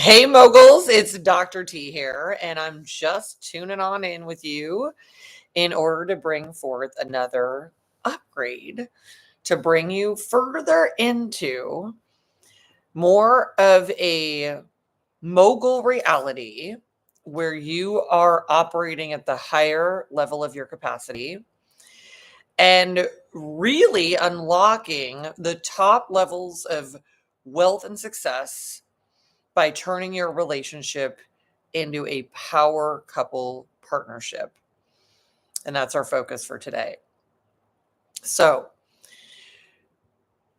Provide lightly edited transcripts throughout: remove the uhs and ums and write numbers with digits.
Hey moguls, it's Dr. T here, and I'm just tuning on in with you in order to bring forth another upgrade to bring you further into more of a mogul reality where you are operating at the higher level of your capacity and really unlocking the top levels of wealth and success by turning your relationship into a power couple partnership. And that's our focus for today. So,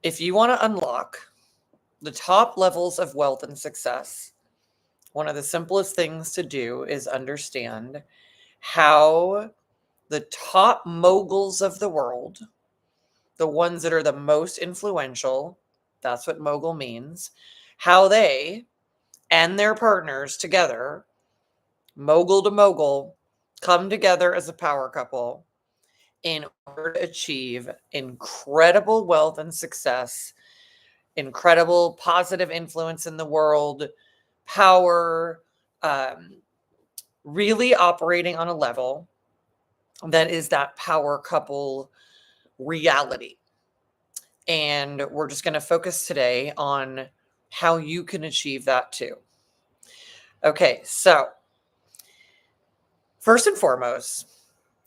if you want to unlock the top levels of wealth and success, one of the simplest things to do is understand how the top moguls of the world, the ones that are the most influential, that's what mogul means, how they and their partners together, mogul to mogul, come together as a power couple in order to achieve incredible wealth and success, incredible positive influence in the world, power, really operating on a level that is that power couple reality. And we're just going to focus today on how you can achieve that too. Okay, so first and foremost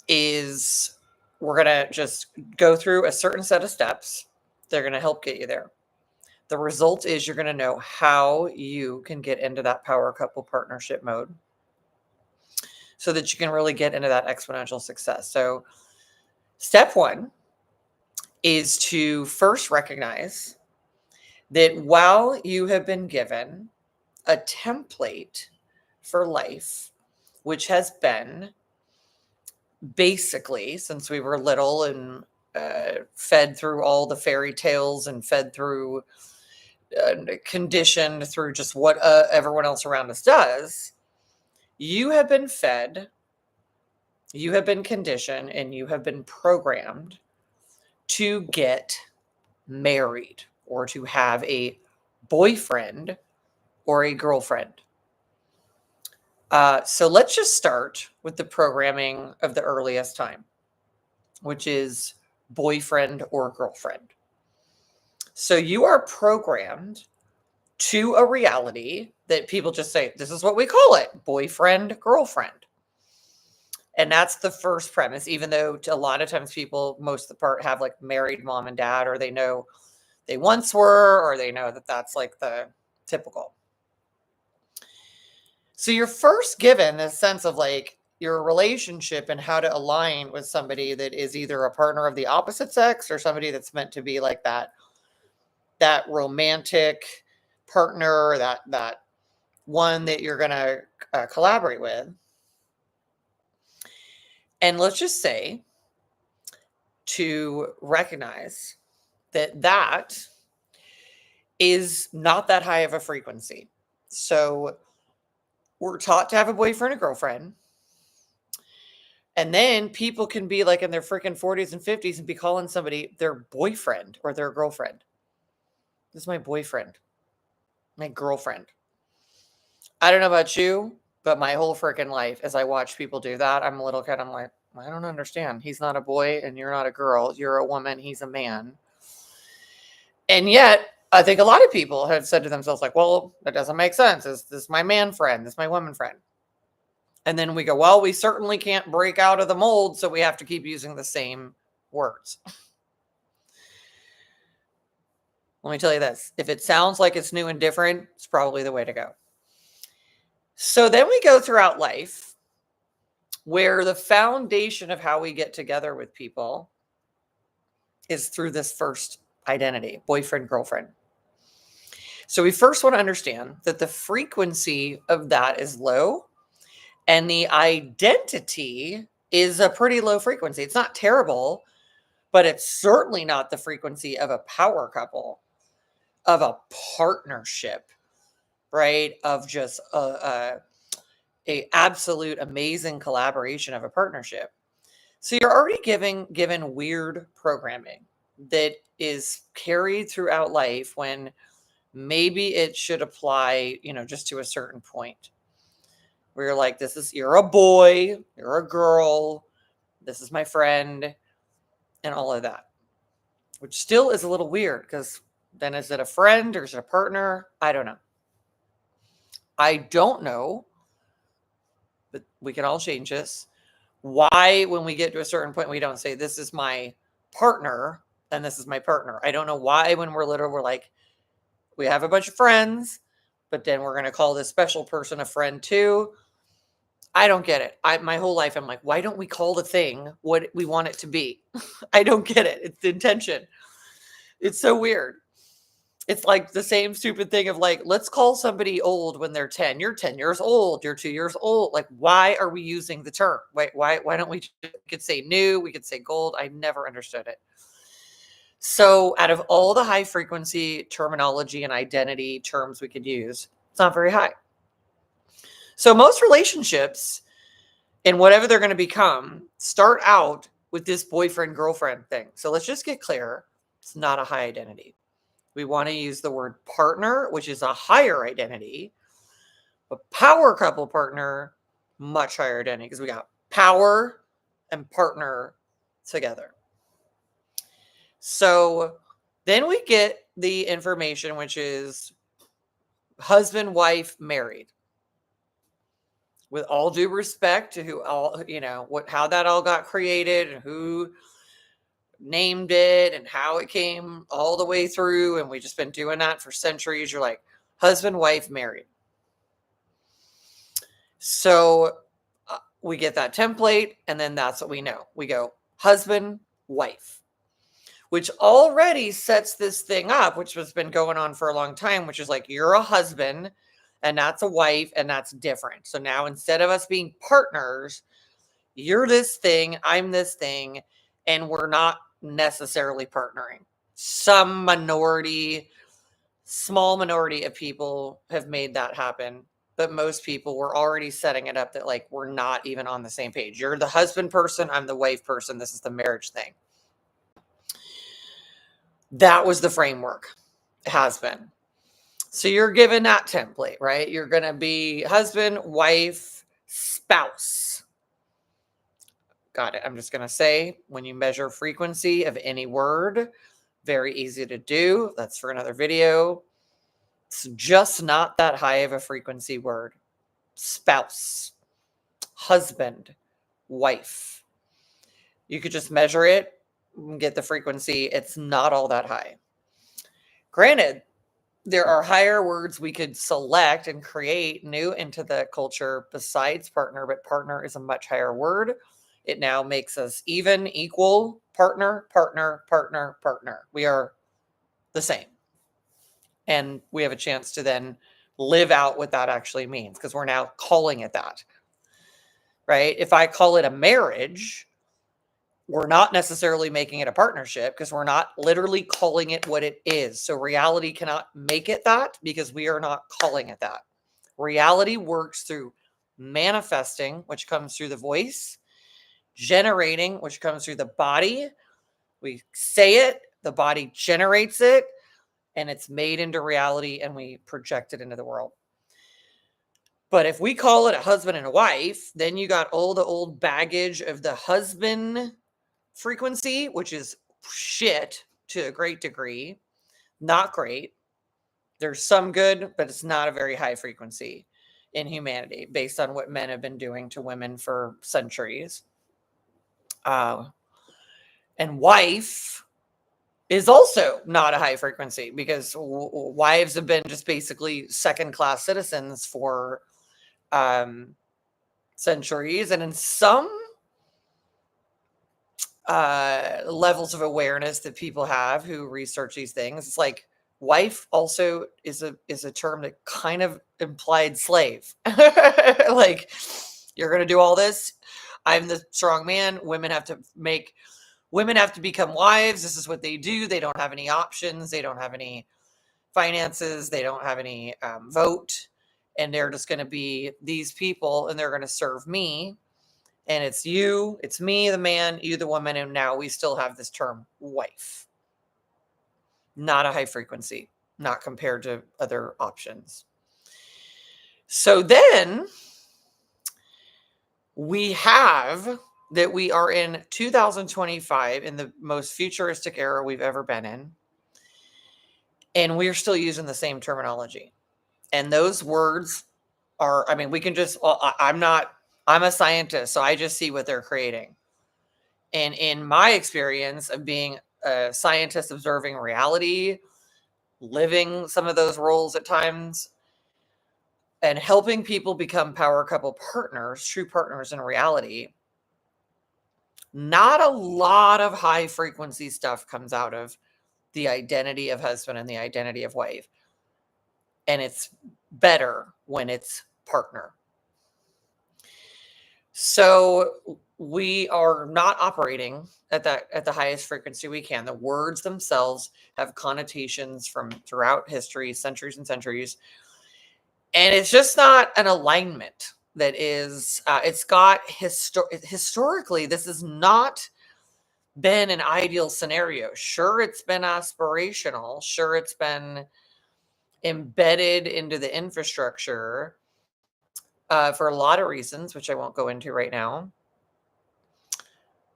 is we're going to just go through a certain set of steps. They're going to help get you there. The result is you're going to know how you can get into that power couple partnership mode so that you can really get into that exponential success. So step one is to first recognize that while you have been given a template for life, which has been basically since we were little and fed through all the fairy tales and fed through conditioned through just what everyone else around us does, you have been fed, you have been conditioned, and you have been programmed to get married or to have a boyfriend or a girlfriend. So let's just start with the programming of the earliest time, which is boyfriend or girlfriend. So you are programmed to a reality that people just say, this is what we call it, boyfriend, girlfriend. And that's the first premise, even though a lot of times people, most of the part, have like married mom and dad, or they know they once were, or they know that that's like the typical. So you're first given this sense of like your relationship and how to align with somebody that is either a partner of the opposite sex or somebody that's meant to be like that romantic partner, that one that you're going to collaborate with. And let's just say to recognize that is not that high of a frequency. So we're taught to have a boyfriend and girlfriend. And then people can be like in their freaking 40s and 50s and be calling somebody their boyfriend or their girlfriend. This is my boyfriend, my girlfriend. I don't know about you, but my whole freaking life, as I watch people do that, I'm a little kid. I'm like, I don't understand. He's not a boy and you're not a girl. You're a woman. He's a man. And yet, I think a lot of people have said to themselves, like, well, that doesn't make sense. Is this my man friend? This is my woman friend? And then we go, well, we certainly can't break out of the mold, so we have to keep using the same words. Let me tell you this. If it sounds like it's new and different, it's probably the way to go. So then we go throughout life where the foundation of how we get together with people is through this first identity, boyfriend, girlfriend. So we first want to understand that the frequency of that is low and the identity is a pretty low frequency. It's not terrible, but it's certainly not the frequency of a power couple, of a partnership, right? Of just a absolute amazing collaboration of a partnership. So you're already given weird programming that is carried throughout life when maybe it should apply, just to a certain point where you're like, you're a boy, you're a girl, this is my friend, and all of that, which still is a little weird because then is it a friend or is it a partner? I don't know. I don't know, but we can all change this. Why, when we get to a certain point, we don't say, this is my partner and this is my partner. I don't know why when we're little, we're like, we have a bunch of friends, but then we're going to call this special person a friend too. I don't get it. My whole life, I'm like, why don't we call the thing what we want it to be? I don't get it. It's the intention. It's so weird. It's like the same stupid thing of like, let's call somebody old when they're 10. You're 10 years old. You're 2 years old. Like, why are we using the term? Why don't we could say new? We could say gold. I never understood it. So out of all the high frequency terminology and identity terms we could use, it's not very high. So most relationships and whatever they're going to become start out with this boyfriend girlfriend thing. So let's just get clear. It's not a high identity. We want to use the word partner, which is a higher identity. But power couple partner, much higher identity because we got power and partner together. So then we get the information, which is husband, wife, married. With all due respect to how that all got created and who named it and how it came all the way through. And we've just been doing that for centuries. You're like husband, wife, married. So we get that template and then that's what we know. We go husband, wife, which already sets this thing up, which has been going on for a long time, which is like, you're a husband and that's a wife and that's different. So now instead of us being partners, you're this thing, I'm this thing, and we're not necessarily partnering. Some small minority of people have made that happen, but most people were already setting it up that like, we're not even on the same page. You're the husband person, I'm the wife person. This is the marriage thing. That was the framework. It has been. So you're given that template, right? You're going to be husband, wife, spouse. Got it. I'm just going to say when you measure frequency of any word, very easy to do. That's for another video. It's just not that high of a frequency word. Spouse, husband, wife. You could just measure it and get the frequency. It's not all that high. Granted, there are higher words we could select and create new into the culture besides partner, but partner is a much higher word. It now makes us even, equal, partner, partner, partner, partner. We are the same. And we have a chance to then live out what that actually means because we're now calling it that, right? If I call it a marriage, we're not necessarily making it a partnership because we're not literally calling it what it is. So reality cannot make it that because we are not calling it that. Reality works through manifesting, which comes through the voice, generating, which comes through the body. We say it, the body generates it, and it's made into reality and we project it into the world. But if we call it a husband and a wife, then you got all the old baggage of the husband frequency, which is shit to a great degree. Not great. There's some good, but it's not a very high frequency in humanity based on what men have been doing to women for centuries. And wife is also not a high frequency because wives have been just basically second-class citizens for centuries. And in some levels of awareness that people have who research these things, it's like wife also is a term that kind of implied slave. Like, you're going to do all this. I'm the strong man. Women have to become wives. This is what they do. They don't have any options. They don't have any finances. They don't have any vote. And they're just going to be these people and they're going to serve me. And it's you, it's me, the man, you, the woman. And now we still have this term wife. Not a high frequency. not compared to other options. So then we have that we are in 2025 in the most futuristic era we've ever been in. And we're still using the same terminology. And those words are, I mean, we can just, I'm a scientist, so I just see what they're creating. And in my experience of being a scientist observing reality, living some of those roles at times, and helping people become power couple partners, true partners in reality, not a lot of high frequency stuff comes out of the identity of husband and the identity of wife. And it's better when it's partner. So we are not operating at the highest frequency we can. The words themselves have connotations from throughout history, centuries and centuries. And it's just not an alignment that is, it's got historically, this has not been an ideal scenario. Sure, it's been aspirational. Sure, it's been embedded into the infrastructure for a lot of reasons, which I won't go into right now.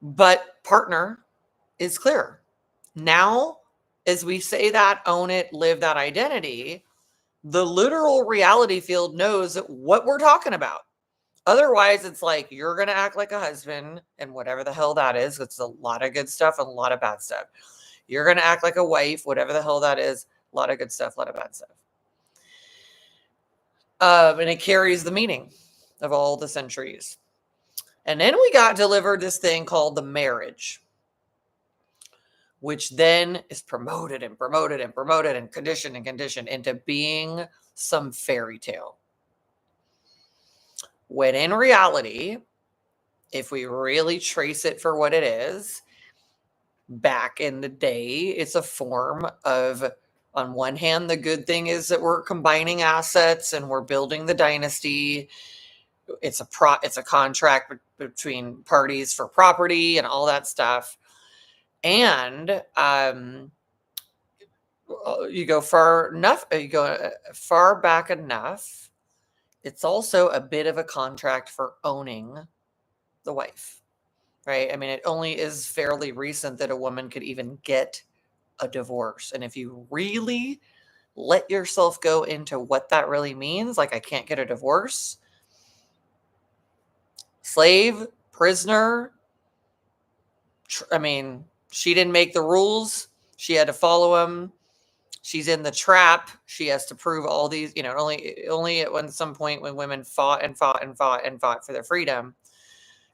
But partner is clear. Now, as we say that, own it, live that identity, the literal reality field knows what we're talking about. Otherwise, it's like you're going to act like a husband and whatever the hell that is. It's a lot of good stuff and a lot of bad stuff. You're going to act like a wife, whatever the hell that is. A lot of good stuff, a lot of bad stuff. And it carries the meaning of all the centuries. And then we got delivered this thing called the marriage, which then is promoted and promoted and promoted and conditioned into being some fairy tale. When in reality, if we really trace it for what it is, back in the day, it's a form of, on one hand, the good thing is that we're combining assets and we're building the dynasty. It's a contract between parties for property and all that stuff. And you go far back enough, it's also a bit of a contract for owning the wife, right? I mean, it only is fairly recent that a woman could even get a divorce. And if you really let yourself go into what that really means, like I can't get a divorce, slave, prisoner, I mean, she didn't make the rules. She had to follow them. She's in the trap. She has to prove all these, only at some point when women fought and fought and fought and fought for their freedom,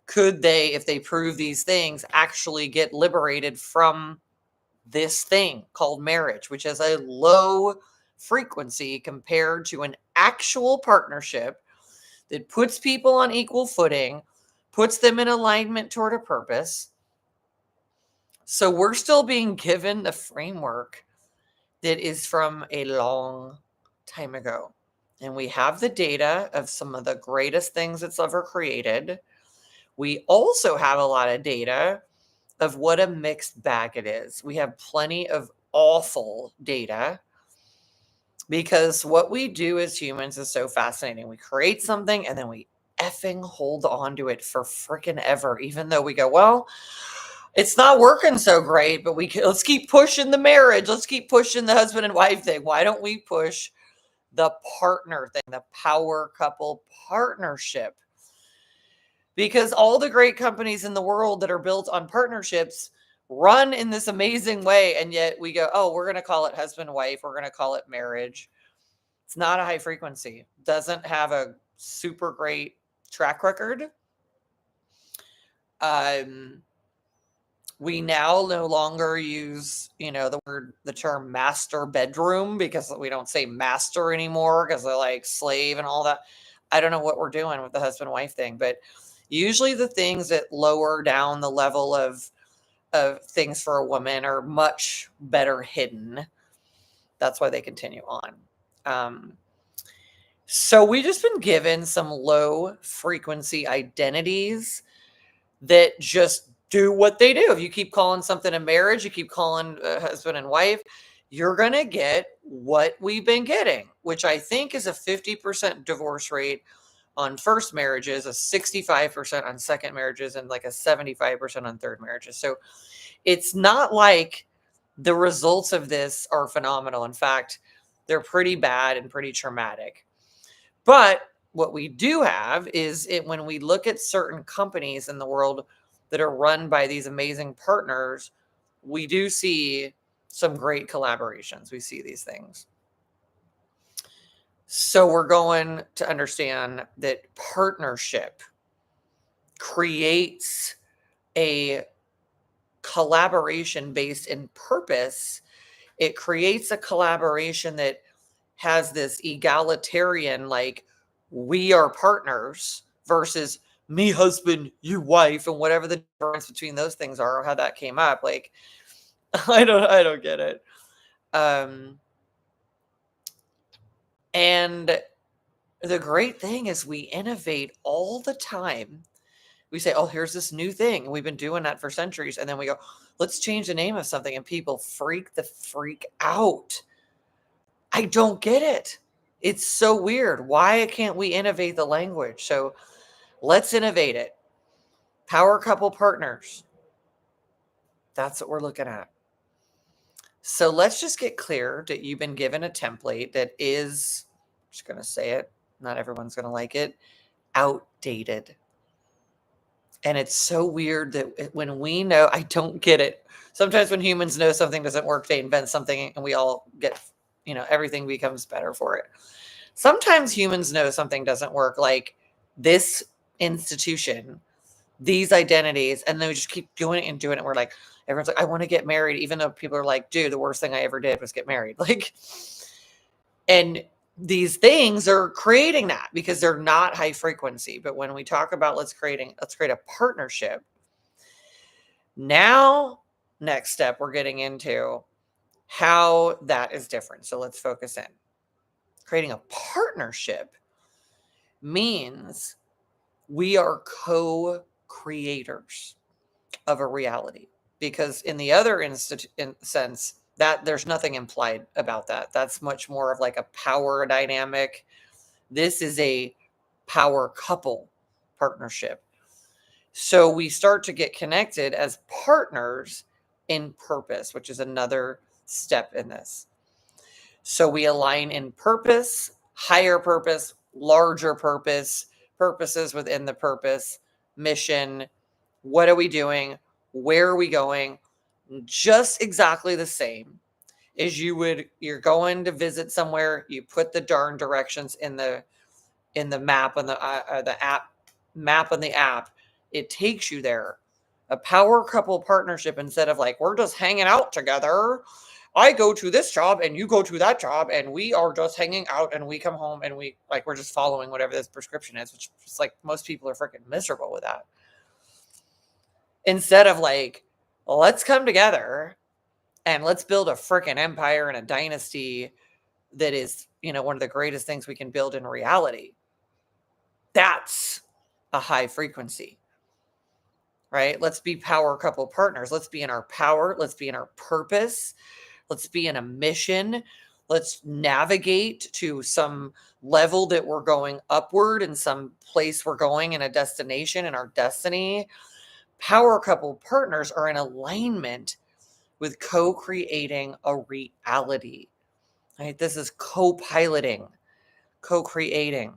could they, if they prove these things, actually get liberated from this thing called marriage, which is a low frequency compared to an actual partnership that puts people on equal footing, puts them in alignment toward a purpose. So we're still being given the framework that is from a long time ago. And we have the data of some of the greatest things it's ever created. We also have a lot of data of what a mixed bag it is. We have plenty of awful data because what we do as humans is so fascinating. We create something and then we effing hold on to it for freaking ever, even though we go, well, it's not working so great, but let's keep pushing the marriage. Let's keep pushing the husband and wife thing. Why don't we push the partner thing, the power couple partnership? Because all the great companies in the world that are built on partnerships run in this amazing way. And yet we go, oh, we're going to call it husband, wife. We're going to call it marriage. It's not a high frequency. Doesn't have a super great track record. We now no longer use, the term master bedroom because we don't say master anymore because they're like slave and all that. I don't know what we're doing with the husband-wife thing, but usually the things that lower down the level of things for a woman are much better hidden. That's why they continue on. So we've just been given some low frequency identities that just do what they do. If you keep calling something a marriage, you keep calling a husband and wife, you're going to get what we've been getting, which I think is a 50% divorce rate on first marriages, a 65% on second marriages, and like a 75% on third marriages. So it's not like the results of this are phenomenal. In fact, they're pretty bad and pretty traumatic. But what we do have is when we look at certain companies in the world that are run by these amazing partners, we do see some great collaborations. We see these things. So we're going to understand that partnership creates a collaboration based in purpose. It creates a collaboration that has this egalitarian, like, we are partners versus me husband, you wife, and whatever the difference between those things are, or how that came up. Like, I don't get it. And the great thing is we innovate all the time. We say, oh, here's this new thing. And we've been doing that for centuries. And then we go, let's change the name of something. And people freak out. I don't get it. It's so weird. Why can't we innovate the language? So let's innovate it. Power couple partners. That's what we're looking at. So let's just get clear that you've been given a template that is, I'm just going to say it, not everyone's going to like it, outdated. And it's so weird that when we know, I don't get it. Sometimes when humans know something doesn't work, they invent something and we all get, everything becomes better for it. Sometimes humans know something doesn't work, like this institution, these identities, and then we just keep doing it and doing it. We're like, everyone's like, I want to get married, even though people are like, dude, the worst thing I ever did was get married. Like, and these things are creating that because they're not high frequency. But when we talk about let's create a partnership. Now, next step, we're getting into how that is different. So let's focus in. Creating a partnership means we are co-creators of a reality, because in the other sense, that there's nothing implied about that. That's much more of like a power dynamic. This is a power couple partnership. So we start to get connected as partners in purpose, which is another step in this. So we align in purpose, higher purpose, larger purpose, purposes within the purpose, mission. What are we doing? Where are we going? Just exactly the same as you're going to visit somewhere. You put the darn directions in the map on the app map on the app. It takes you there. A power couple partnership, instead of like, we're just hanging out together. I go to this job and you go to that job and we are just hanging out and we come home and we're just following whatever this prescription is, which is like most people are freaking miserable with that. Instead of like, let's come together and let's build a freaking empire and a dynasty that is, one of the greatest things we can build in reality. That's a high frequency, right? Let's be power couple partners. Let's be in our power. Let's be in our purpose. Let's be in a mission. Let's navigate to some level that we're going upward, and some place we're going in a destination in our destiny. Power couple partners are in alignment with co-creating a reality, right? This is co-piloting, co-creating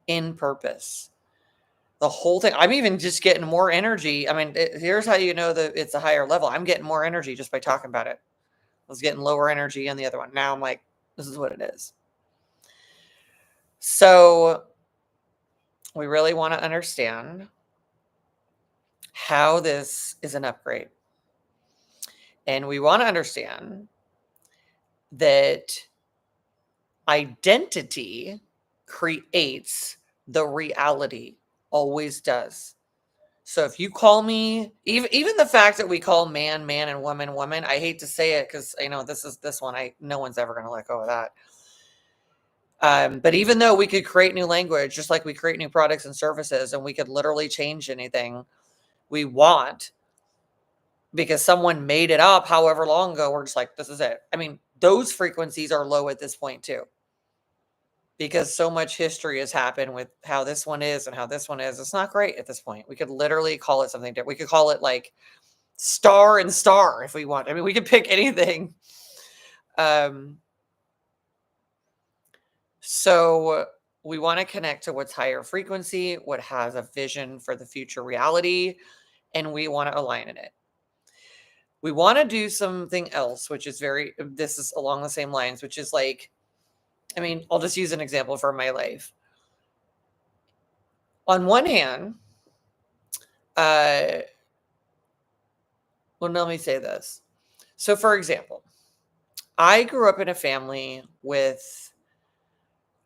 in purpose. The whole thing. I'm even just getting more energy. I mean, here's how you know that it's a higher level. I'm getting more energy just by talking about it. I was getting lower energy on the other one. Now I'm like, this is what it is. So we really want to understand how this is an upgrade. And we want to understand that identity creates the reality, always does. So if you call me, even the fact that we call man, man, and woman, woman, I hate to say it because I know this one, no one's ever going to let go of that. But even though we could create new language, just like we create new products and services, and we could literally change anything we want, because someone made it up however long ago. We're just like, this is it. I mean, those frequencies are low at this point too, because so much history has happened with how this one is and how this one is. It's not great at this point. We could literally call it something different. We could call it like star and star if we want. I mean, we could pick anything. So we want to connect to what's higher frequency, what has a vision for the future reality, and we want to align in it. We want to do something else, which is this is along the same lines, which is like, I mean, I'll just use an example from my life. On one hand, well, let me say this. So, for example, I grew up in a family with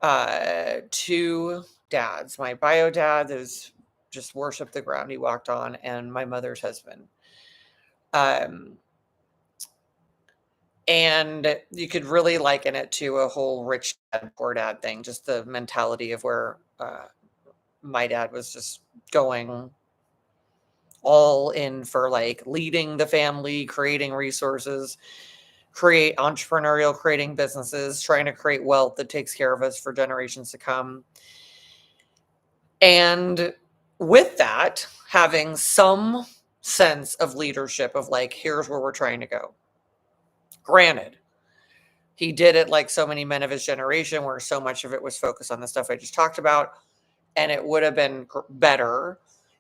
2 dads. My bio dad is just worshiped the ground he walked on, and my mother's husband. And you could really liken it to a whole rich dad, poor dad thing, just the mentality of where my dad was just going all in for like leading the family, creating resources, creating businesses, trying to create wealth that takes care of us for generations to come. And with that, having some sense of leadership of like, here's where we're trying to go. Granted, he did it like so many men of his generation, where so much of it was focused on the stuff I just talked about. And it would have been better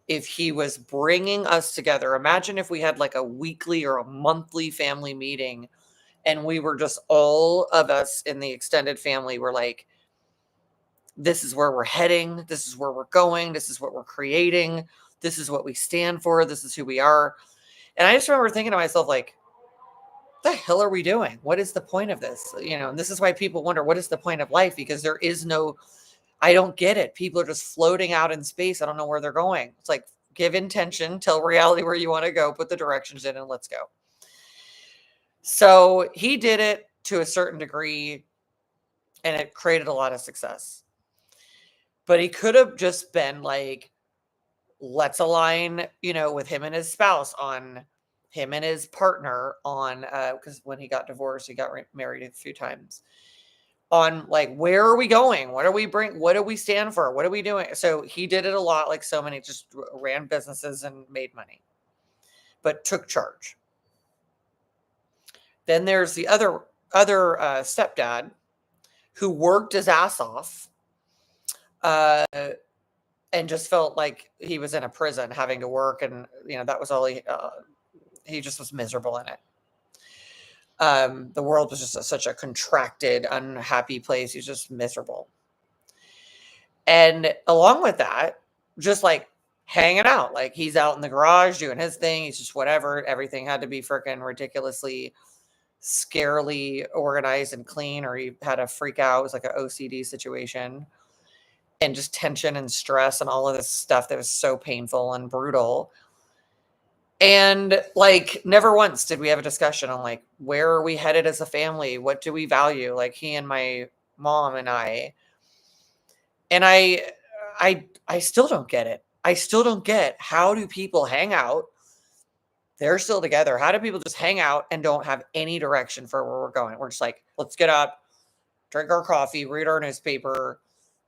if he was bringing us together. Imagine if we had like a weekly or a monthly family meeting, and we were just all of us in the extended family were like, this is where we're heading. This is where we're going. This is what we're creating. This is what we stand for. This is who we are. And I just remember thinking to myself, like, what the hell are we doing? What is the point of this? And this is why people wonder, what is the point of life? Because there is no, I don't get it. People are just floating out in space. I don't know where they're going. It's like, give intention, tell reality where you want to go, put the directions in, and let's go. So he did it to a certain degree, and it created a lot of success. But he could have just been like, let's align, with him and his spouse, on him and his partner, on because when he got divorced, he got married a few times, on like, where are we going? What do we stand for? What are we doing? So he did it a lot, like so many, just ran businesses and made money, but took charge. Then there's the other stepdad who worked his ass off, and just felt like he was in a prison having to work. And, that was all he just was miserable in it. The world was just such a contracted, unhappy place. He's just miserable. And along with that, just like hanging out, like he's out in the garage doing his thing. He's just whatever. Everything had to be freaking ridiculously, scarily organized and clean, or he had a freak out. It was like an OCD situation. And just tension and stress and all of this stuff that was so painful and brutal. And like, never once did we have a discussion on like, where are we headed as a family? What do we value? Like he and my mom and I. And I still don't get it. I still don't get, how do people hang out? They're still together. How do people just hang out and don't have any direction for where we're going? We're just like, let's get up, drink our coffee, read our newspaper,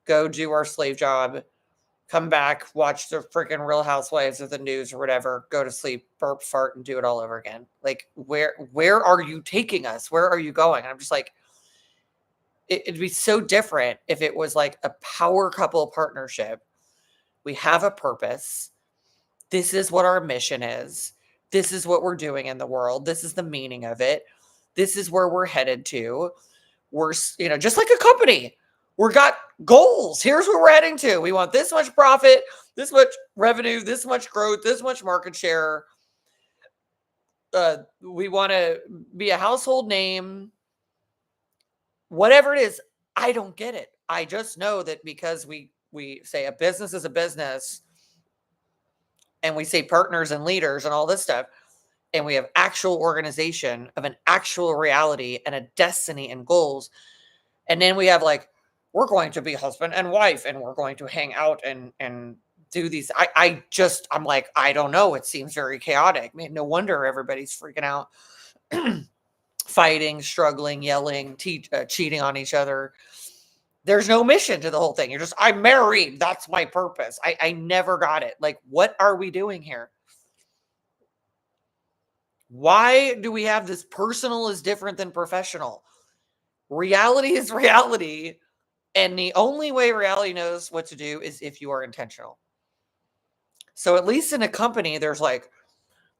go do our slave job, come back, watch the freaking Real Housewives of the news or whatever, go to sleep, burp, fart, and do it all over again. Like, where are you taking us? Where are you going? And I'm just like, it'd be so different if it was like a power couple partnership. We have a purpose. This is what our mission is. This is what we're doing in the world. This is the meaning of it. This is where we're headed to. We're, just like a company. We've got goals. Here's where we're heading to. We want this much profit, this much revenue, this much growth, this much market share. We want to be a household name. Whatever it is, I don't get it. I just know that because we say a business is a business, and we say partners and leaders and all this stuff, and we have actual organization of an actual reality and a destiny and goals. And then we have like, we're going to be husband and wife, and we're going to hang out and do these. I'm like, I don't know. It seems very chaotic. I mean, no wonder everybody's freaking out, fighting, struggling, yelling, cheating on each other. There's no mission to the whole thing. You're just, I'm married. That's my purpose. I never got it. Like, what are we doing here? Why do we have this personal is different than professional? Reality is reality. And the only way reality knows what to do is if you are intentional. So at least in a company, there's like,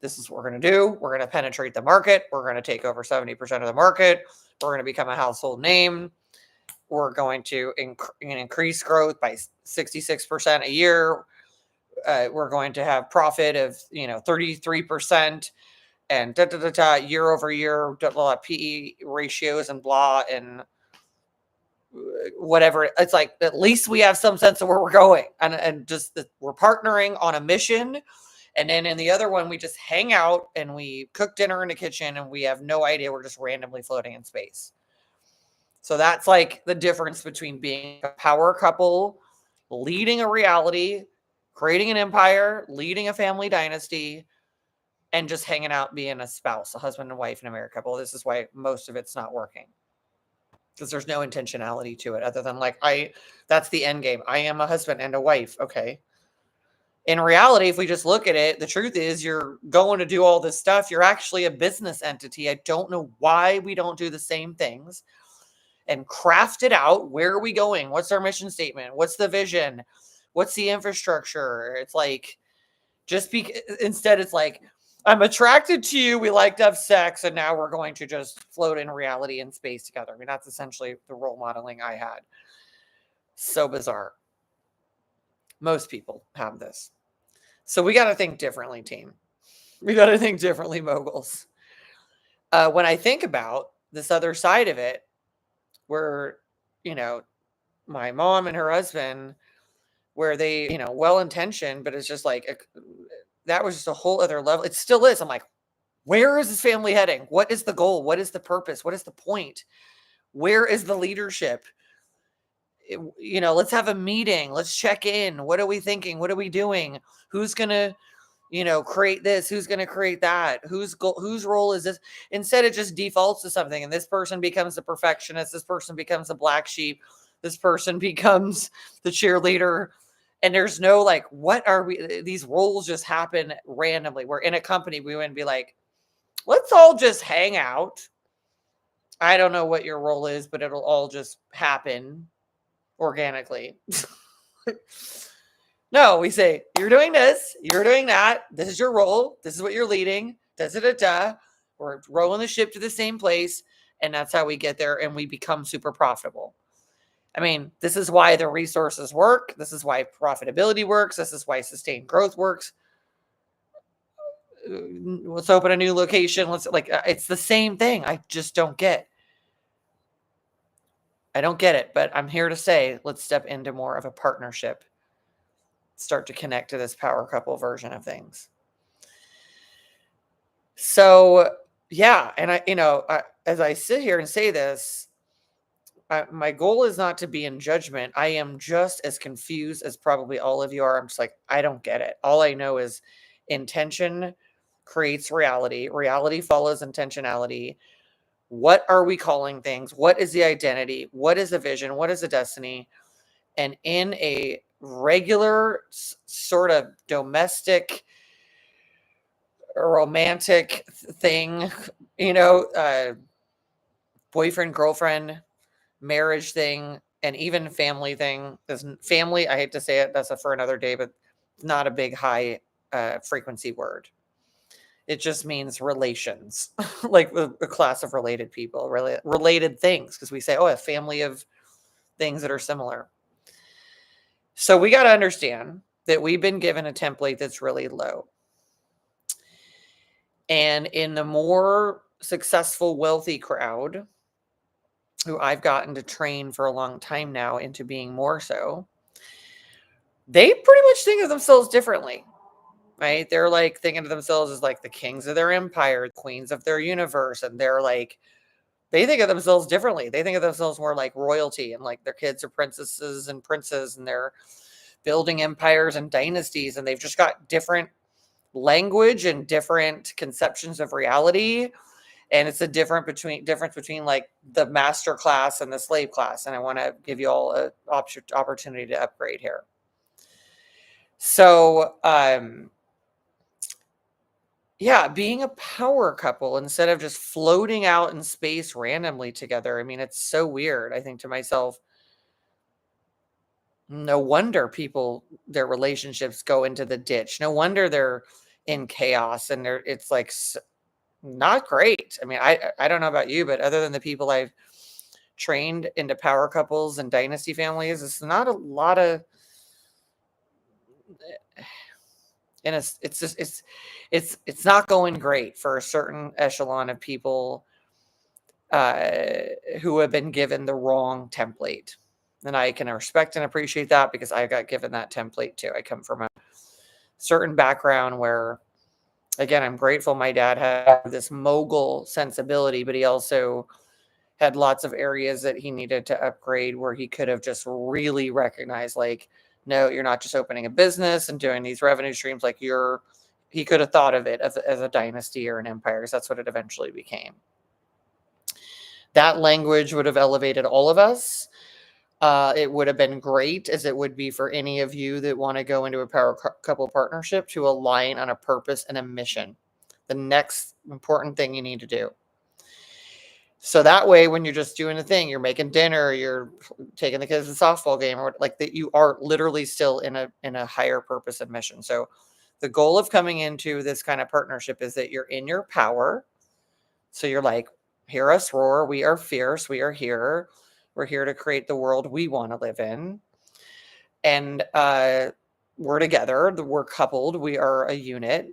this is what we're going to do. We're going to penetrate the market. We're going to take over 70% of the market. We're going to become a household name. We're going to increase growth by 66% a year. We're going to have profit of 33% and year over year, PE ratios and blah and whatever. It's like, at least we have some sense of where we're going, and just that we're partnering on a mission. And then in the other one, we just hang out and we cook dinner in the kitchen and we have no idea. We're just randomly floating in space. So that's like the difference between being a power couple, leading a reality, creating an empire, leading a family dynasty, and just hanging out being a spouse, a husband and wife and a married couple. This is why most of it's not working, because there's no intentionality to it other than like, that's the end game. I am a husband and a wife. Okay. In reality, if we just look at it, the truth is you're going to do all this stuff. You're actually a business entity. I don't know why we don't do the same things and craft it out. Where are we going? What's our mission statement? What's the vision? What's the infrastructure? It's like, instead it's like, I'm attracted to you. We like to have sex. And now we're going to just float in reality and space together. I mean, that's essentially the role modeling I had. So bizarre. Most people have this. So we got to think differently, team. We got to think differently, moguls. When I think about this other side of it, where, my mom and her husband, where they, well-intentioned, but it's just like, that was just a whole other level. It still is. I'm like, where is this family heading? What is the goal? What is the purpose? What is the point? Where is the leadership? Let's have a meeting. Let's check in. What are we thinking? What are we doing? Who's going to, create this? Who's going to create that? Whose role is this? Instead, it just defaults to something. And this person becomes the perfectionist. This person becomes the black sheep. This person becomes the cheerleader. And there's no like, what are we? These roles just happen randomly. We're in a company. We wouldn't be like, let's all just hang out. I don't know what your role is, but it'll all just happen organically. No, we say, you're doing this, you're doing that. This is your role. This is what you're leading. We're rolling the ship to the same place. And that's how we get there. And we become super profitable. I mean, this is why the resources work. This is why profitability works. This is why sustained growth works. Let's open a new location. It's the same thing. I just don't get. I don't get it, but I'm here to say, let's step into more of a partnership. Start to connect to this power couple version of things. So, yeah. And as I sit here and say this, my goal is not to be in judgment. I am just as confused as probably all of you are. I'm just like, I don't get it. All I know is intention creates reality. Reality follows intentionality. What are we calling things? What is the identity? What is the vision? What is the destiny? And in a regular sort of domestic, romantic thing, boyfriend, girlfriend, marriage thing, and even family thing. There's family, I hate to say it, that's for another day, but it's not a big high frequency word. It just means relations, like a class of related people, related things, because we say, a family of things that are similar. So we got to understand that we've been given a template that's really low. And in the more successful, wealthy crowd, who I've gotten to train for a long time now into being more so, they pretty much think of themselves differently, right? They're like thinking of themselves as like the kings of their empire, queens of their universe. And they're like, they think of themselves differently. They think of themselves more like royalty, and like their kids are princesses and princes, and they're building empires and dynasties, and they've just got different language and different conceptions of reality. And it's a difference between like the master class and the slave class. And I want to give you all an opportunity to upgrade here. So, yeah, being a power couple instead of just floating out in space randomly together. I mean, it's so weird. I think to myself, no wonder their relationships go into the ditch. No wonder they're in chaos, and it's like not great. I mean, I don't know about you, but other than the people I've trained into power couples and dynasty families, it's not a lot of, and it's just it's not going great for a certain echelon of people who have been given the wrong template. And I can respect and appreciate that, because I got given that template too. I come from a certain background where, again, I'm grateful my dad had this mogul sensibility, but he also had lots of areas that he needed to upgrade, where he could have just really recognized, like, no, you're not just opening a business and doing these revenue streams. Like, he could have thought of it as a dynasty or an empire, because that's what it eventually became. That language would have elevated all of us. It would have been great, as it would be for any of you that want to go into a power couple partnership, to align on a purpose and a mission. The next important thing you need to do. So that way, when you're just doing a thing, you're making dinner, you're taking the kids to the softball game, or like that, you are literally still in a higher purpose and mission. So the goal of coming into this kind of partnership is that you're in your power. So you're like, hear us roar. We are fierce. We are here. We're here to create the world we want to live in. And we're together. We're coupled. We are a unit.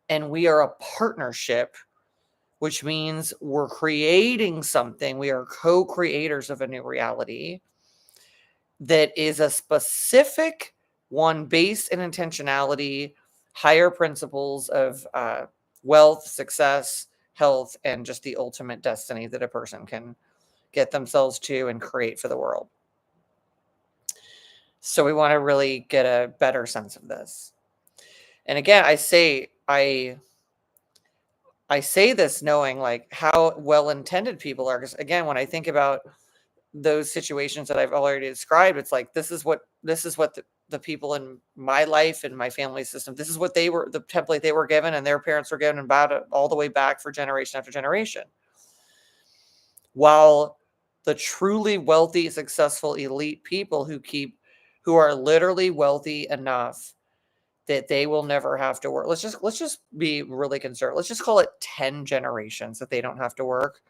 And we are a partnership, which means we're creating something. We are co-creators of a new reality that is a specific one based in intentionality, higher principles of wealth, success, health, and just the ultimate destiny that a person can get themselves to and create for the world. So we want to really get a better sense of this. And again, I say this knowing like how well-intended people are. Because again, when I think about those situations that I've already described, it's like, this is what the people in my life and my family system, this is what the template they were given, and their parents were given, and about it all the way back for generation after generation. While the truly wealthy, successful, elite people who are literally wealthy enough that they will never have to work. Let's just be really conservative. Let's just call it 10 generations that they don't have to work.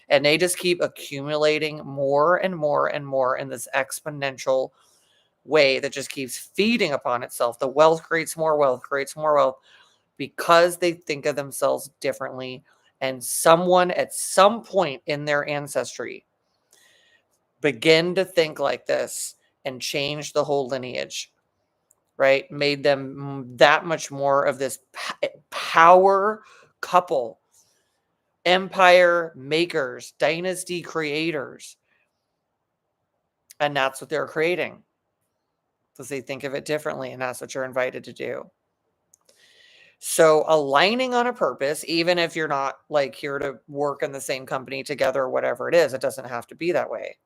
And they just keep accumulating more and more and more in this exponential way that just keeps feeding upon itself. The wealth creates more wealth, because they think of themselves differently. And someone at some point in their ancestry began to think like this and change the whole lineage, right? Made them that much more of this power couple, empire makers, dynasty creators. And that's what they're creating, because they think of it differently, and that's what you're invited to do. So aligning on a purpose, even if you're not like here to work in the same company together or whatever it is, it doesn't have to be that way.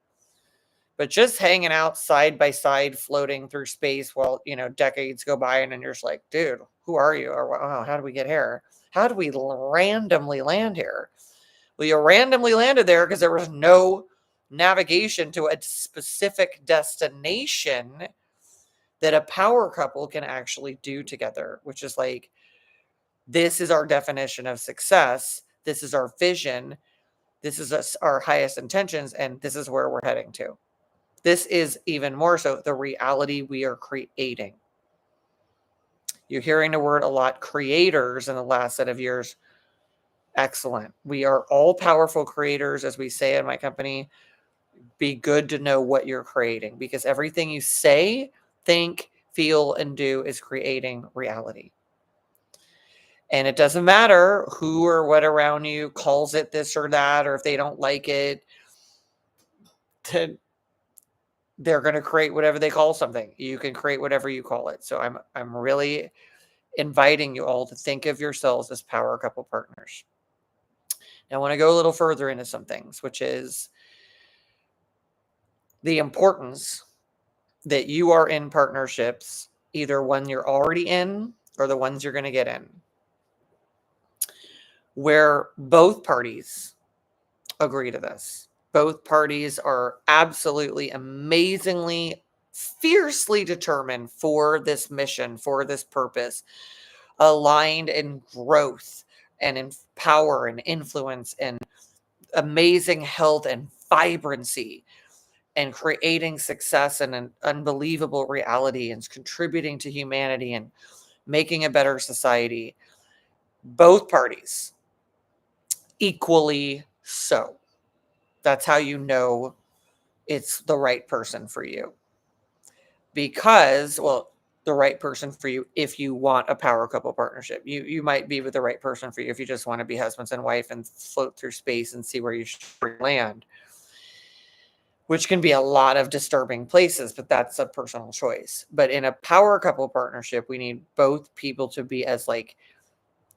But just hanging out side by side, floating through space while, decades go by, and then you're just like, dude, who are you? Or, wow, how did we get here? How did we randomly land here? Well, you randomly landed there because there was no navigation to a specific destination that a power couple can actually do together, which is like, this is our definition of success. This is our vision. This is our highest intentions, and this is where we're heading to. This is even more so the reality we are creating. You're hearing the word a lot, creators, in the last set of years. Excellent. We are all powerful creators, as we say in my company. Be good to know what you're creating, because everything you say, think, feel, and do is creating reality. And it doesn't matter who or what around you calls it this or that, or if they don't like it. they're going to create whatever they call something. You can create whatever you call it. So I'm really inviting you all to think of yourselves as power couple partners. Now I want to go a little further into some things, which is the importance that you are in partnerships, either one you're already in or the ones you're going to get in, where both parties agree to this. Both parties are absolutely amazingly, fiercely determined for this mission, for this purpose, aligned in growth and in power and influence and amazing health and vibrancy and creating success and an unbelievable reality and contributing to humanity and making a better society. Both parties equally so. That's how you know it's the right person for you. Because, well, the right person for you if you want a power couple partnership. You might be with the right person for you if you just want to be husbands and wife and float through space and see where you should land, which can be a lot of disturbing places, but that's a personal choice. But in a power couple partnership, we need both people to be as like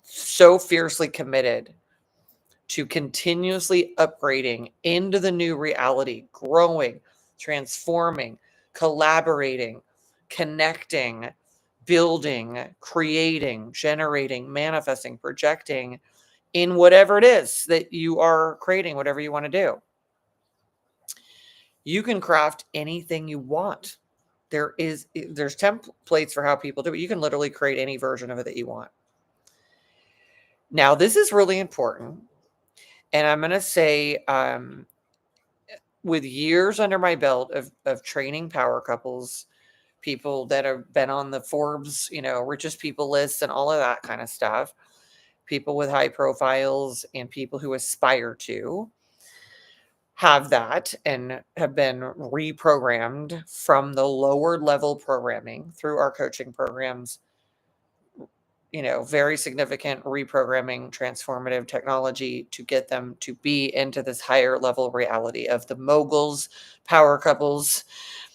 so fiercely committed to continuously upgrading into the new reality, growing, transforming, collaborating, connecting, building, creating, generating, manifesting, projecting in whatever it is that you are creating, whatever you want to do. You can craft anything you want. There's templates for how people do it. You can literally create any version of it that you want. Now, this is really important. And I'm going to say, with years under my belt of training power couples, people that have been on the Forbes, richest people lists and all of that kind of stuff, people with high profiles and people who aspire to have that and have been reprogrammed from the lower level programming through our coaching programs, very significant reprogramming, transformative technology to get them to be into this higher level reality of the moguls, power couples,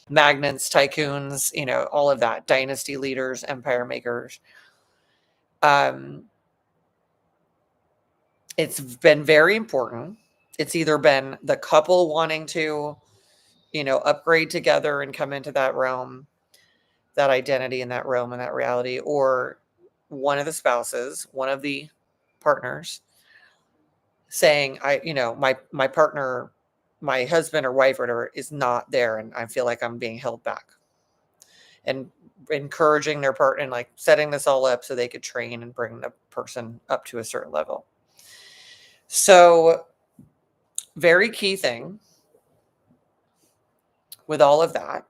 magnate, tycoons, all of that, dynasty leaders, empire makers. It's been very important. It's either been the couple wanting to, upgrade together and come into that realm, that identity in that realm and that reality, or one of the spouses, one of the partners saying, my partner, my husband or wife or whatever is not there. And I feel like I'm being held back, and encouraging their partner and like setting this all up so they could train and bring the person up to a certain level. So very key thing with all of that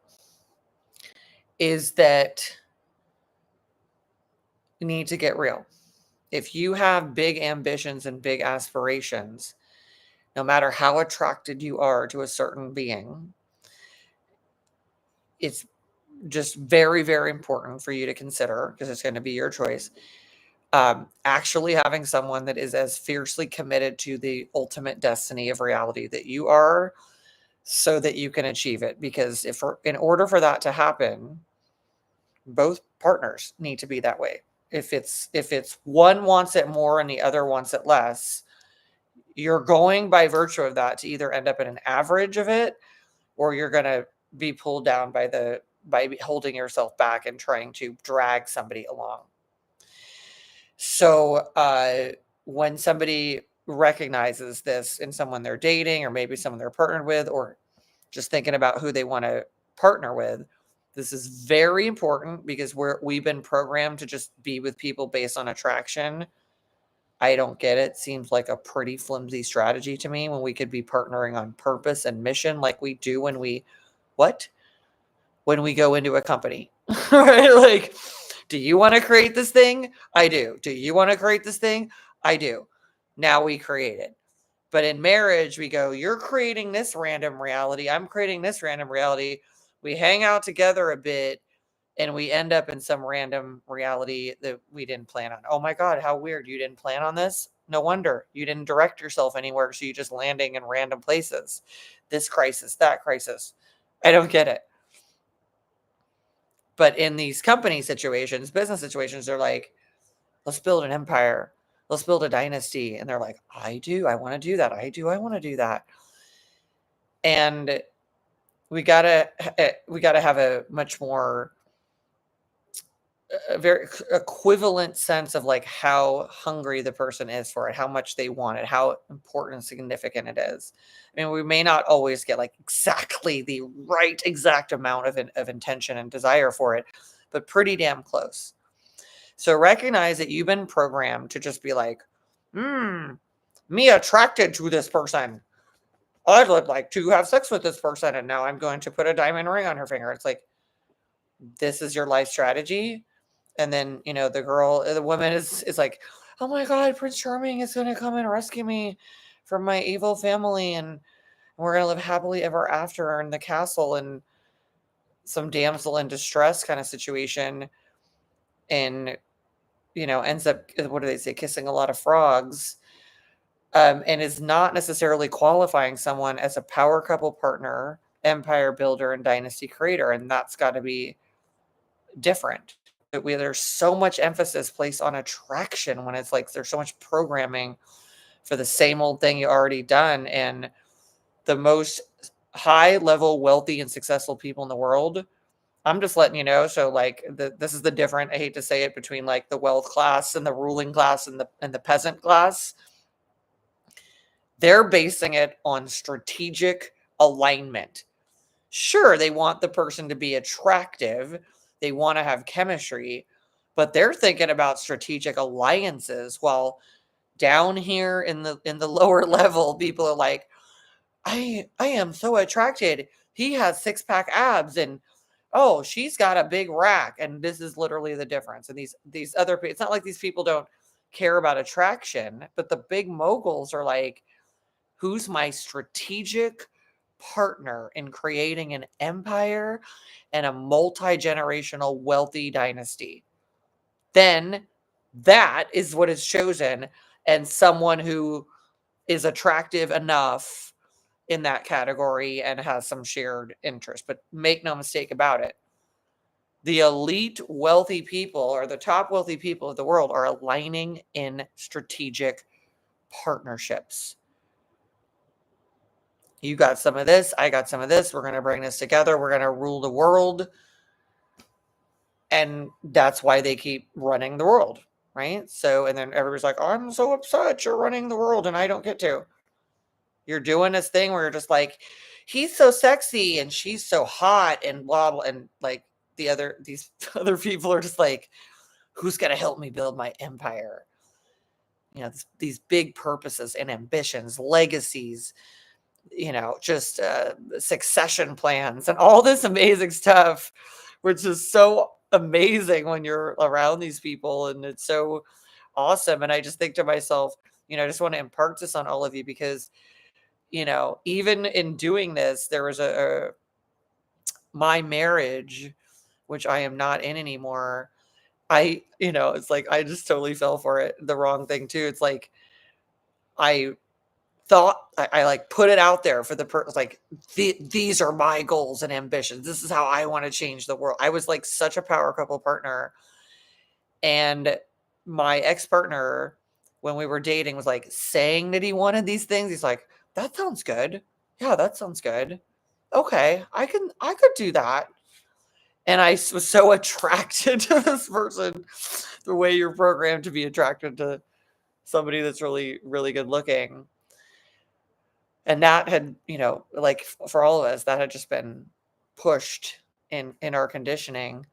is that you need to get real. If you have big ambitions and big aspirations, no matter how attracted you are to a certain being, it's just very, very important for you to consider, because it's going to be your choice, actually having someone that is as fiercely committed to the ultimate destiny of reality that you are, so that you can achieve it. Because in order for that to happen, both partners need to be that way. If it's one wants it more and the other wants it less, you're going by virtue of that to either end up in an average of it, or you're going to be pulled down by holding yourself back and trying to drag somebody along. So when somebody recognizes this in someone they're dating, or maybe someone they're partnered with, or just thinking about who they want to partner with, this is very important, because we've been programmed to just be with people based on attraction. I don't get it. Seems like a pretty flimsy strategy to me, when we could be partnering on purpose and mission, like we do when we go into a company. Right? Like, do you want to create this thing? I do. Do you want to create this thing? I do. Now we create it. But in marriage, we go, you're creating this random reality, I'm creating this random reality. We hang out together a bit, and we end up in some random reality that we didn't plan on. Oh my God, how weird. You didn't plan on this? No wonder. You didn't direct yourself anywhere, so you just landing in random places. This crisis, that crisis. I don't get it. But in these company situations, business situations, they're like, let's build an empire. Let's build a dynasty. And they're like, I do. I want to do that. I do. I want to do that. And we gotta have a much more a very equivalent sense of like how hungry the person is for it, how much they want it, how important and significant it is. I mean, we may not always get like exactly the right exact amount of intention and desire for it, but pretty damn close. So recognize that you've been programmed to just be like, me attracted to this person. I would like to have sex with this person, and now I'm going to put a diamond ring on her finger. It's like, this is your life strategy. And then, the woman is like, oh my God, Prince Charming is going to come and rescue me from my evil family. And we're going to live happily ever after in the castle, and some damsel in distress kind of situation. And, ends up, what do they say? Kissing a lot of frogs. And is not necessarily qualifying someone as a power couple partner, empire builder, and dynasty creator. And that's got to be different. There's so much emphasis placed on attraction when it's like there's so much programming for the same old thing you already done. And the most high level wealthy and successful people in the world, I'm just letting you know. So like this is the different, I hate to say it, between like the wealth class and the ruling class and the peasant class. They're basing it on strategic alignment. Sure, they want the person to be attractive, they want to have chemistry, but they're thinking about strategic alliances, while down here in the lower level, people are like, I am so attracted. He has six-pack abs, and oh, she's got a big rack. And this is literally the difference. And these other people, it's not like these people don't care about attraction, but the big moguls are like, who's my strategic partner in creating an empire and a multi-generational wealthy dynasty? Then that is what is chosen, and someone who is attractive enough in that category and has some shared interest. But make no mistake about it, the elite wealthy people, or the top wealthy people of the world, are aligning in strategic partnerships. You got some of this, I got some of this. We're going to bring this together. We're going to rule the world. And that's why they keep running the world, right? So, and then everybody's like, I'm so upset you're running the world and I don't get to. You're doing this thing where you're just like, he's so sexy and she's so hot and blah, blah. And like these other people are just like, who's going to help me build my empire? These big purposes and ambitions, legacies, just succession plans and all this amazing stuff, which is so amazing when you're around these people. And it's so awesome. And I just think to myself, I just want to impart this on all of you, because, even in doing this, there was my marriage, which I am not in anymore. It's like, I just totally fell for it. The wrong thing too. It's like, I thought I like put it out there for the person, like these are my goals and ambitions. This is how I want to change the world. I was like such a power couple partner. And my ex-partner, when we were dating, was like saying that he wanted these things. He's like, that sounds good. Yeah, that sounds good. Okay, I could do that. And I was so attracted to this person, the way you're programmed to be attracted to somebody that's really, really good looking. And that had, like for all of us, that had just been pushed in our conditioning.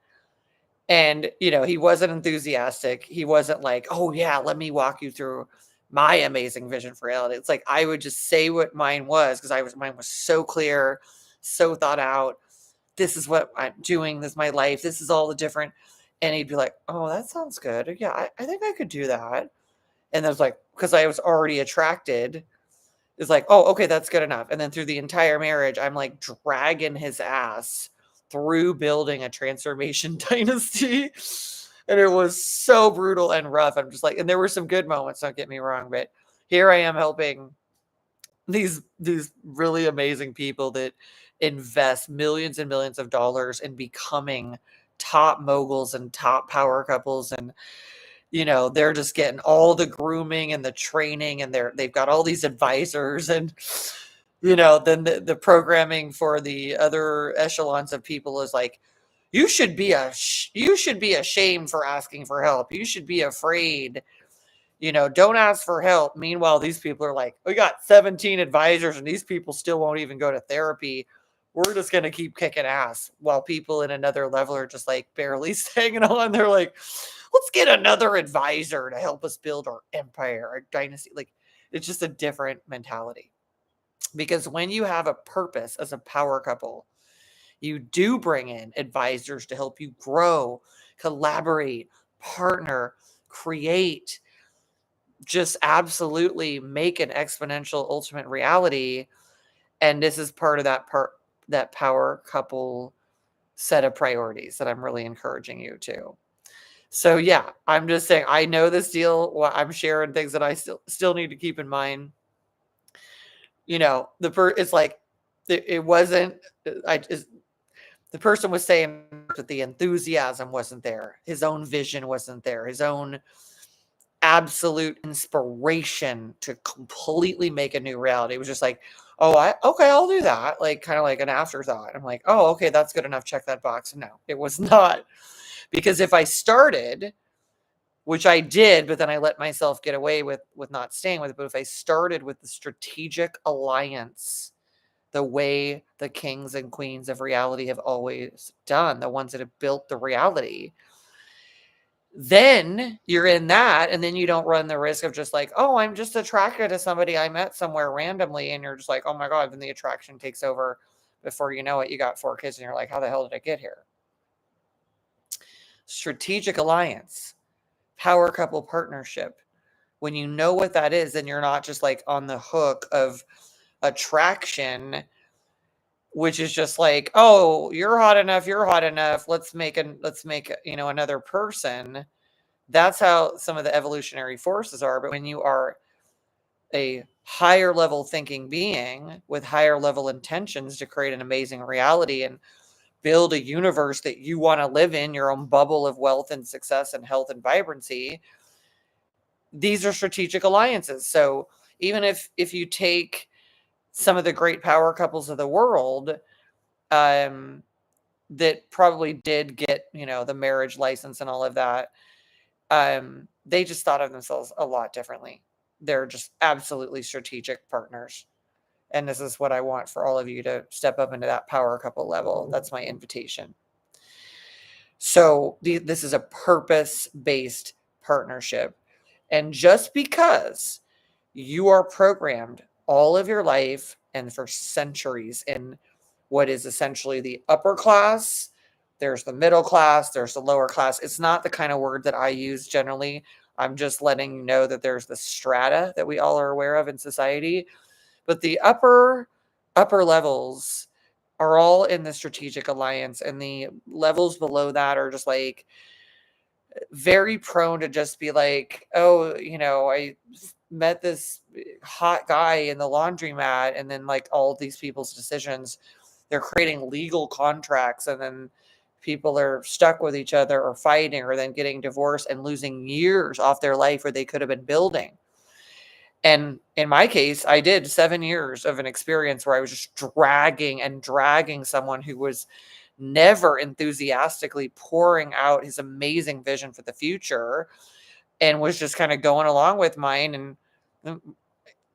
And, he wasn't enthusiastic. He wasn't like, oh yeah, let me walk you through my amazing vision for reality. It's like, I would just say what mine was, because mine was so clear, so thought out. This is what I'm doing. This is my life. This is all the different. And he'd be like, oh, that sounds good. Yeah, I think I could do that. And I was like, because I was already attracted, it's like, oh, okay, that's good enough. And then through the entire marriage, I'm like dragging his ass through building a transformation dynasty. And it was so brutal and rough. I'm just like, and there were some good moments, don't get me wrong, but here I am helping these really amazing people that invest millions and millions of dollars in becoming top moguls and top power couples, and they're just getting all the grooming and the training, and they've got all these advisors, and then the programming for the other echelons of people is like, you should be ashamed for asking for help. You should be afraid. Don't ask for help. Meanwhile, these people are like, we got 17 advisors and these people still won't even go to therapy. We're just going to keep kicking ass, while people in another level are just like barely hanging on. They're like, let's get another advisor to help us build our empire, our dynasty. Like, it's just a different mentality. Because when you have a purpose as a power couple, you do bring in advisors to help you grow, collaborate, partner, create, just absolutely make an exponential ultimate reality. And this is part of that power couple set of priorities that I'm really encouraging you to. So yeah, I'm just saying, I know this deal. Well, I'm sharing things that I still need to keep in mind. It's like, it wasn't, the person was saying that the enthusiasm wasn't there. His own vision wasn't there. His own absolute inspiration to completely make a new reality. It was just like, okay, I'll do that. Like, kind of like an afterthought. I'm like, oh, okay, that's good enough. Check that box. No, it was not. Because if I started, which I did, but then I let myself get away with not staying with it. But if I started with the strategic alliance, the way the kings and queens of reality have always done, the ones that have built the reality, then you're in that, and then you don't run the risk of just like, oh, I'm just attracted to somebody I met somewhere randomly, and you're just like, oh my God, then the attraction takes over. Before you know it, you got 4 kids, and you're like, how the hell did I get here? Strategic alliance, power couple partnership. When you know what that is, then you're not just like on the hook of attraction, which is just like, oh, you're hot enough, let's make another person. That's how some of the evolutionary forces are. But when you are a higher level thinking being with higher level intentions to create an amazing reality and build a universe that you want to live in, your own bubble of wealth and success and health and vibrancy, these are strategic alliances. So even if you take some of the great power couples of the world, that probably did get, the marriage license and all of that, they just thought of themselves a lot differently. They're just absolutely strategic partners. And this is what I want for all of you to step up into that power couple level. That's my invitation. So this is a purpose-based partnership. And just because you are programmed all of your life and for centuries in what is essentially the upper class, there's the middle class, there's the lower class. It's not the kind of word that I use generally. I'm just letting you know that there's the strata that we all are aware of in society. But the upper levels are all in the strategic alliance, and the levels below that are just like very prone to just be like, oh, I met this hot guy in the laundromat, and then like all these people's decisions, they're creating legal contracts, and then people are stuck with each other or fighting or then getting divorced and losing years off their life where they could have been building. And in my case, I did 7 years of an experience where I was just dragging someone who was never enthusiastically pouring out his amazing vision for the future, and was just kind of going along with mine. And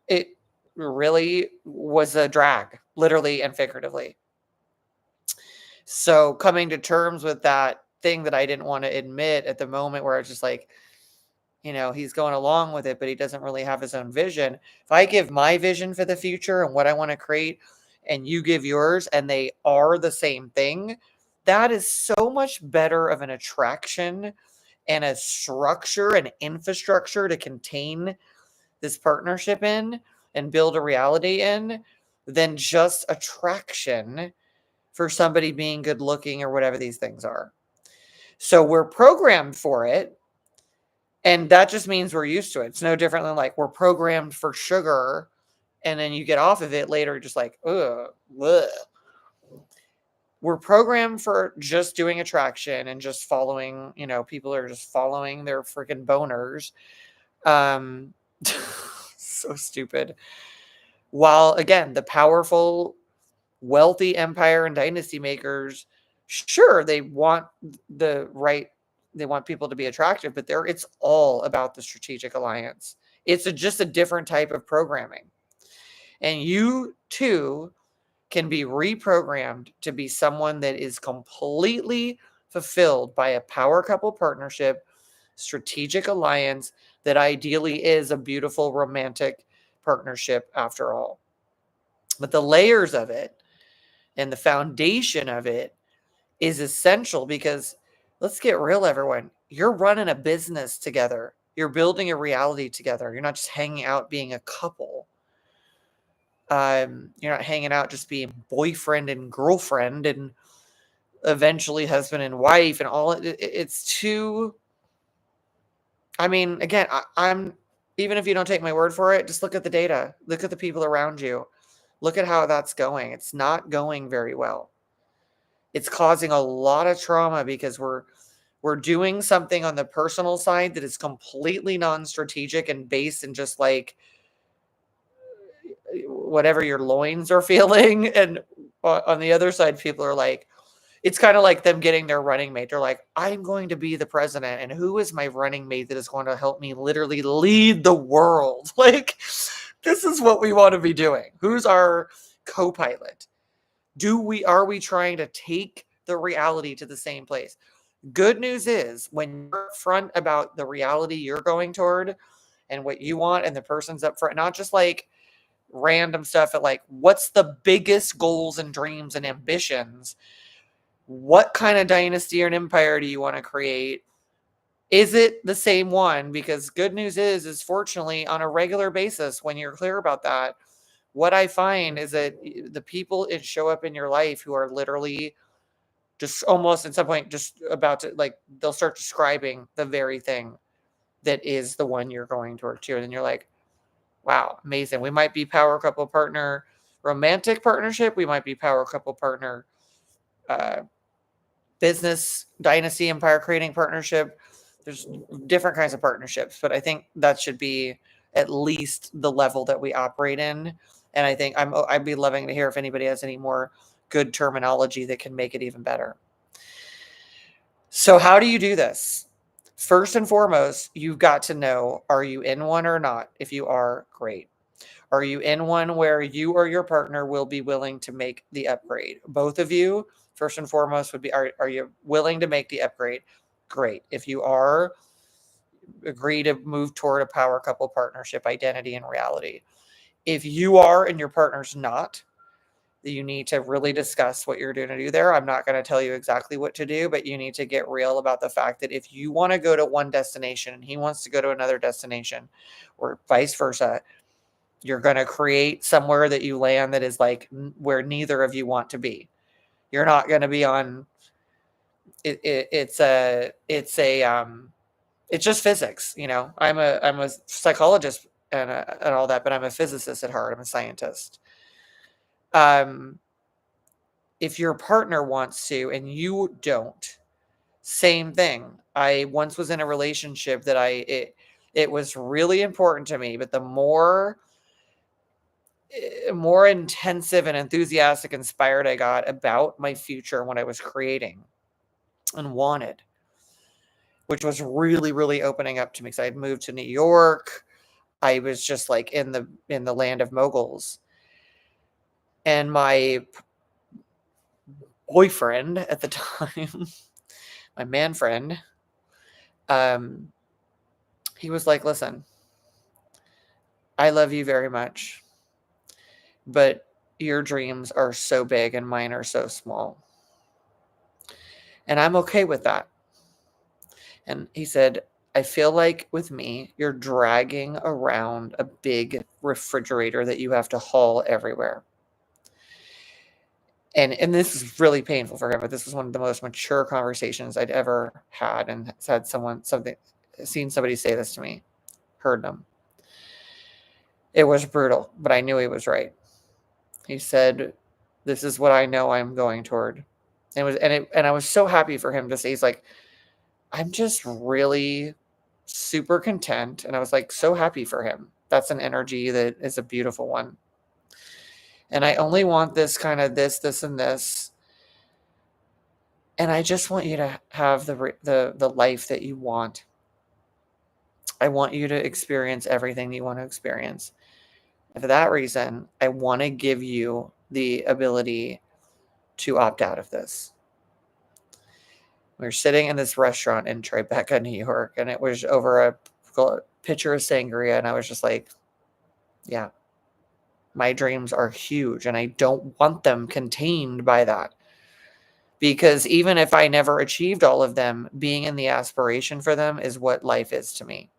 it really was a drag, literally and figuratively. So coming to terms with that thing that I didn't want to admit at the moment, where I was just like, he's going along with it, but he doesn't really have his own vision. If I give my vision for the future and what I want to create, and you give yours, and they are the same thing, that is so much better of an attraction and a structure and infrastructure to contain this partnership in and build a reality in than just attraction for somebody being good looking or whatever these things are. So we're programmed for it. And that just means we're used to it. It's no different than like we're programmed for sugar, and then you get off of it later, just like, ugh. we're programmed for just doing attraction and just following, people are just following their freaking boners. Um, so stupid. While again, the powerful, wealthy empire and dynasty makers, sure, they want the right, they want people to be attractive, but it's all about the strategic alliance. It's just a different type of programming. And you too can be reprogrammed to be someone that is completely fulfilled by a power couple partnership, strategic alliance that ideally is a beautiful romantic partnership after all. But the layers of it and the foundation of it is essential because let's get real, everyone. You're running a business together. You're building a reality together. You're not just hanging out being a couple. You're not hanging out just being boyfriend and girlfriend and eventually husband and wife and all. It's too. I mean, again, I'm even if you don't take my word for it, just look at the data. Look at the people around you. Look at how that's going. It's not going very well. It's causing a lot of trauma because we're doing something on the personal side that is completely non-strategic and based in just like whatever your loins are feeling. And on the other side, people are like, it's kind of like them getting their running mate. They're like, I'm going to be the president. And who is my running mate that is going to help me literally lead the world? Like, this is what we want to be doing. Who's our co-pilot? Are we trying to take the reality to the same place? Good news is when you're upfront about the reality you're going toward and what you want, and the person's up front, not just like random stuff at like, what's the biggest goals and dreams and ambitions? What kind of dynasty or an empire do you want to create? Is it the same one? Because good news is fortunately on a regular basis, when you're clear about that, what I find is that the people that show up in your life who are literally just almost at some point just about to, like, they'll start describing the very thing that is the one you're going toward too. And then you're like, wow, amazing. We might be power couple partner romantic partnership. We might be power couple partner business dynasty empire creating partnership. There's different kinds of partnerships, but I think that should be at least the level that we operate in. And I think I'd be loving to hear if anybody has any more good terminology that can make it even better. So how do you do this? First and foremost, you've got to know, are you in one or not? If you are, great. Are you in one where you or your partner will be willing to make the upgrade? Both of you, first and foremost, would be, are you willing to make the upgrade? Great. If you are, agree to move toward a power couple partnership identity and reality. If you are and your partner's not, you need to really discuss what you're going to do there. I'm not going to tell you exactly what to do, but you need to get real about the fact that if you want to go to one destination and he wants to go to another destination, or vice versa, you're going to create somewhere that you land that is like where neither of you want to be. You're not going to be on it's just physics, I'm a psychologist and all that, but I'm a physicist at heart. I'm a scientist. If your partner wants to and you don't, same thing. I once was in a relationship that it was really important to me, but the more intensive and enthusiastic, inspired I got about my future and what I was creating and wanted, which was really, really opening up to me because I had moved to New York. I was just like in the land of moguls. And my boyfriend at the time, my man friend, he was like, listen, I love you very much, but your dreams are so big and mine are so small. And I'm okay with that. And he said, I feel like with me, you're dragging around a big refrigerator that you have to haul everywhere. And this is really painful for him, but this was one of the most mature conversations I'd ever had, and had seen somebody say this to me, heard them. It was brutal, but I knew he was right. He said, this is what I know I'm going toward. And I was so happy for him to say, he's like, I'm just really super content. And I was like, so happy for him. That's an energy that is a beautiful one. And I only want this kind of this, and this. And I just want you to have the life that you want. I want you to experience everything you want to experience. And for that reason, I want to give you the ability to opt out of this. We were sitting in this restaurant in Tribeca, New York, and it was over a pitcher of sangria. And I was just like, yeah, my dreams are huge, and I don't want them contained by that. Because even if I never achieved all of them, being in the aspiration for them is what life is to me.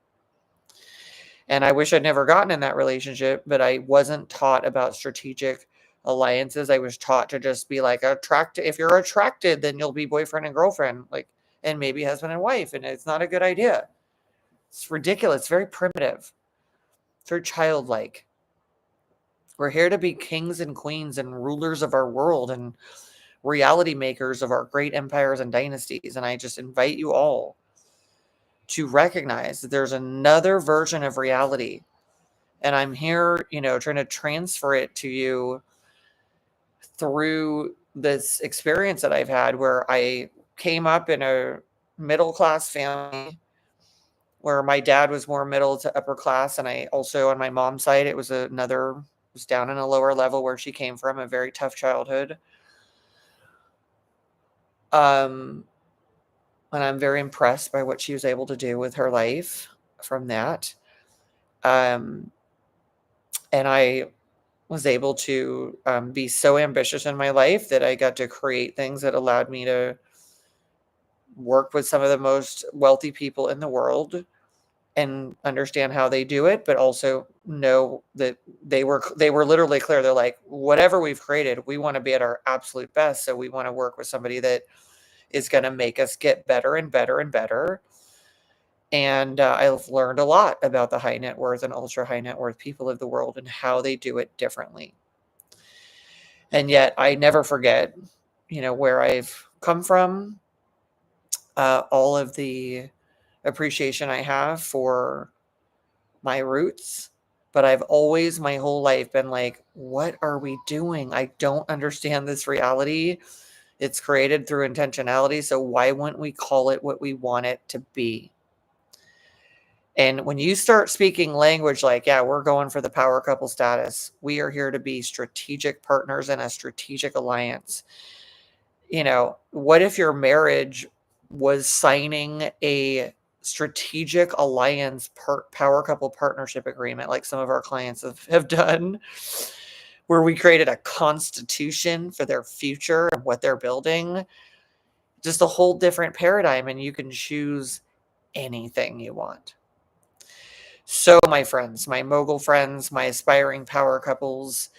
And I wish I'd never gotten in that relationship, but I wasn't taught about strategic alliances. I was taught to just be like, attracted. If you're attracted, then you'll be boyfriend and girlfriend, like, and maybe husband and wife. And it's not a good idea. It's ridiculous. It's very primitive. It's very childlike. We're here to be kings and queens and rulers of our world and reality makers of our great empires and dynasties. And I just invite you all to recognize that there's another version of reality. And I'm here, trying to transfer it to you through this experience that I've had, where I came up in a middle-class family where my dad was more middle to upper class. And I also, on my mom's side, it was down in a lower level where she came from, a very tough childhood. And I'm very impressed by what she was able to do with her life from that. And I was able to be so ambitious in my life that I got to create things that allowed me to work with some of the most wealthy people in the world and understand how they do it, but also know that they were literally clear. They're like, whatever we've created, we want to be at our absolute best. So we want to work with somebody that is going to make us get better and better and better. And I've learned a lot about the high net worth and ultra high net worth people of the world and how they do it differently. And yet I never forget, where I've come from, all of the appreciation I have for my roots. But I've always, my whole life, been like, what are we doing? I don't understand this reality. It's created through intentionality. So why wouldn't we call it what we want it to be? And when you start speaking language like, yeah, we're going for the power couple status, we are here to be strategic partners in a strategic alliance. What if your marriage was signing a strategic alliance power couple partnership agreement, like some of our clients have done, where we created a constitution for their future and what they're building? Just a whole different paradigm, and you can choose anything you want. So, my friends, my mogul friends, my aspiring power couples,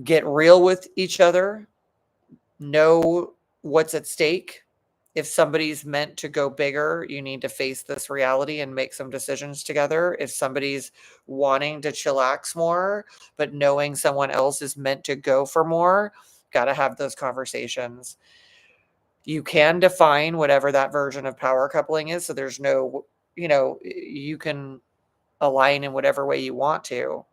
get real with each other. Know what's at stake. If somebody's meant to go bigger, you need to face this reality and make some decisions together. If somebody's wanting to chillax more, but knowing someone else is meant to go for more, got to have those conversations. You can define whatever that version of power coupling is. So there's no, you can align in whatever way you want to.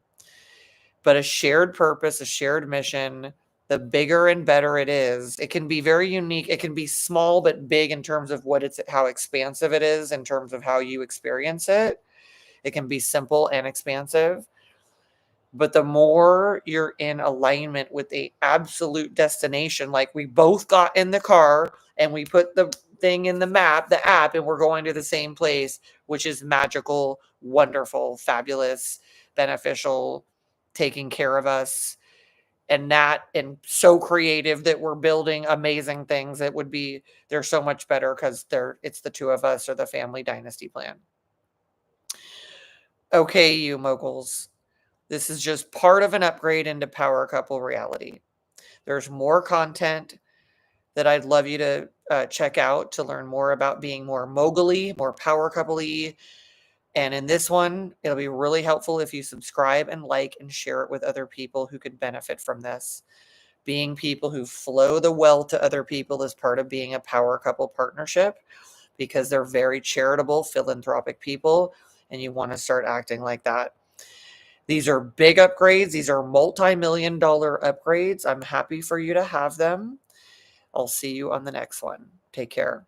But a shared purpose, a shared mission, the bigger and better it is. It can be very unique. It can be small but big in terms of how expansive it is in terms of how you experience it. It can be simple and expansive. But the more you're in alignment with the absolute destination, like we both got in the car and we put the thing in the app, and we're going to the same place, which is magical, wonderful, fabulous, beneficial, taking care of us, and so creative that we're building amazing things that they're so much better because it's the two of us, or the family dynasty plan. Okay, you moguls. This is just part of an upgrade into power couple reality. There's more content that I'd love you to check out to learn more about being more mogul-y, more power couple-y. And in this one, it'll be really helpful if you subscribe and like and share it with other people who could benefit from this. being people who flow the wealth to other people is part of being a power couple partnership, because they're very charitable, philanthropic people, and you want to start acting like that. These are big upgrades. These are multi-million-dollar upgrades. I'm happy for you to have them. I'll see you on the next one. Take care.